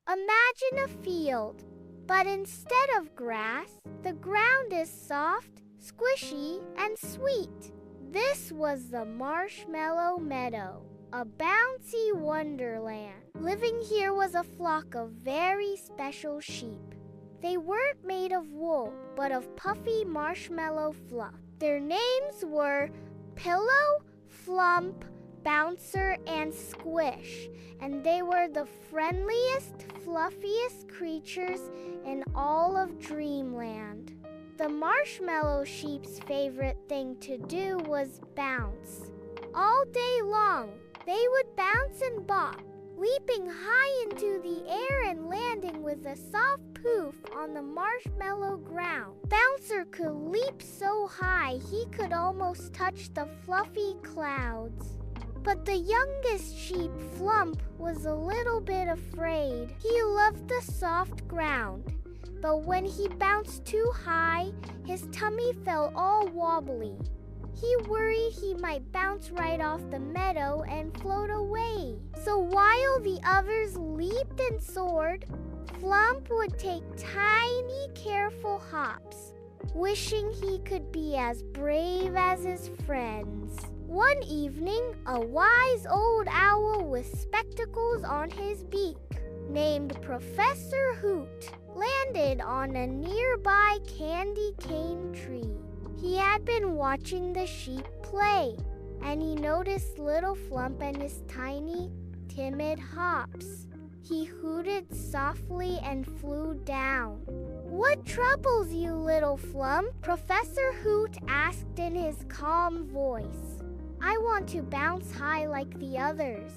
Imagine a field, but instead of grass, the ground is soft, squishy, and sweet. This was the Marshmallow Meadow, a bouncy wonderland. Living here was a flock of very special sheep. They weren't made of wool, but of puffy marshmallow fluff. Their names were Pillow, Flump, Bouncer, and Squish, and they were the friendliest, fluffiest creatures in all of Dreamland. The marshmallow sheep's favorite thing to do was bounce. All day long, they would bounce and bop, leaping high into the air and landing with a soft poof on the marshmallow ground. Bouncer could leap so high he could almost touch the fluffy clouds. But the youngest sheep, Flump, was a little bit afraid. He loved the soft ground, but when he bounced too high, his tummy felt all wobbly. He worried he might bounce right off the meadow and float away. So while the others leaped and soared, Flump would take tiny, careful hops, wishing he could be as brave as his friends. One evening, a wise old owl with spectacles on his beak, named Professor Hoot, landed on a nearby candy cane tree. He had been watching the sheep play, and he noticed little Flump and his tiny, timid hops. He hooted softly and flew down. "What troubles you, little Flump?" Professor Hoot asked in his calm voice. "I want to bounce high like the others,"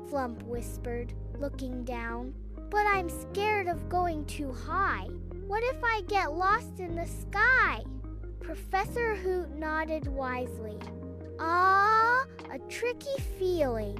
Flump whispered, looking down. "But I'm scared of going too high. What if I get lost in the sky?" Professor Hoot nodded wisely. "Ah, a tricky feeling.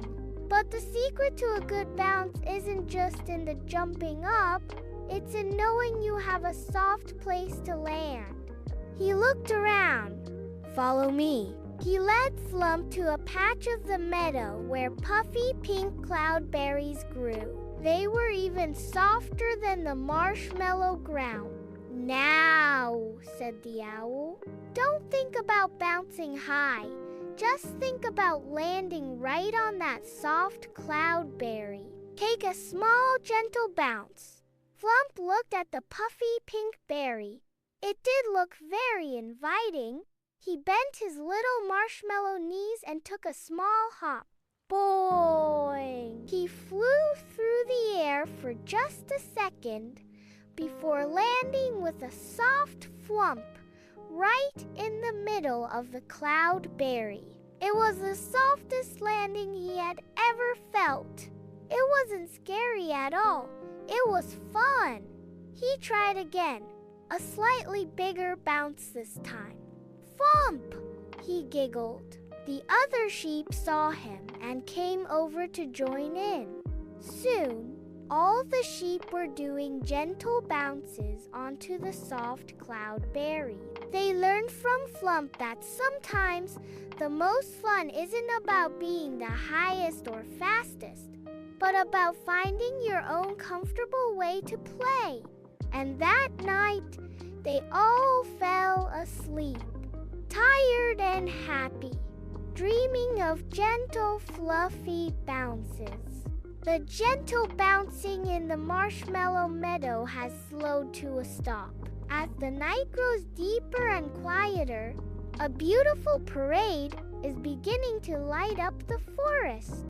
But the secret to a good bounce isn't just in the jumping up, it's in knowing you have a soft place to land." He looked around. "Follow me." He led Flump to a patch of the meadow where puffy pink cloudberries grew. They were even softer than the marshmallow ground. "Now," said the owl, "don't think about bouncing high. Just think about landing right on that soft cloudberry. Take a small, gentle bounce." Flump looked at the puffy pink berry. It did look very inviting. He bent his little marshmallow knees and took a small hop. Boing! He flew through the air for just a second before landing with a soft flump right in the middle of the cloudberry. It was the softest landing he had ever felt. It wasn't scary at all. It was fun. He tried again, a slightly bigger bounce this time. "Flump!" he giggled. The other sheep saw him and came over to join in. Soon, all the sheep were doing gentle bounces onto the soft cloudberry. They learned from Flump that sometimes the most fun isn't about being the highest or fastest, but about finding your own comfortable way to play. And that night, they all fell asleep, tired and happy, dreaming of gentle, fluffy bounces. The gentle bouncing in the Marshmallow Meadow has slowed to a stop. As the night grows deeper and quieter, a beautiful parade is beginning to light up the forest.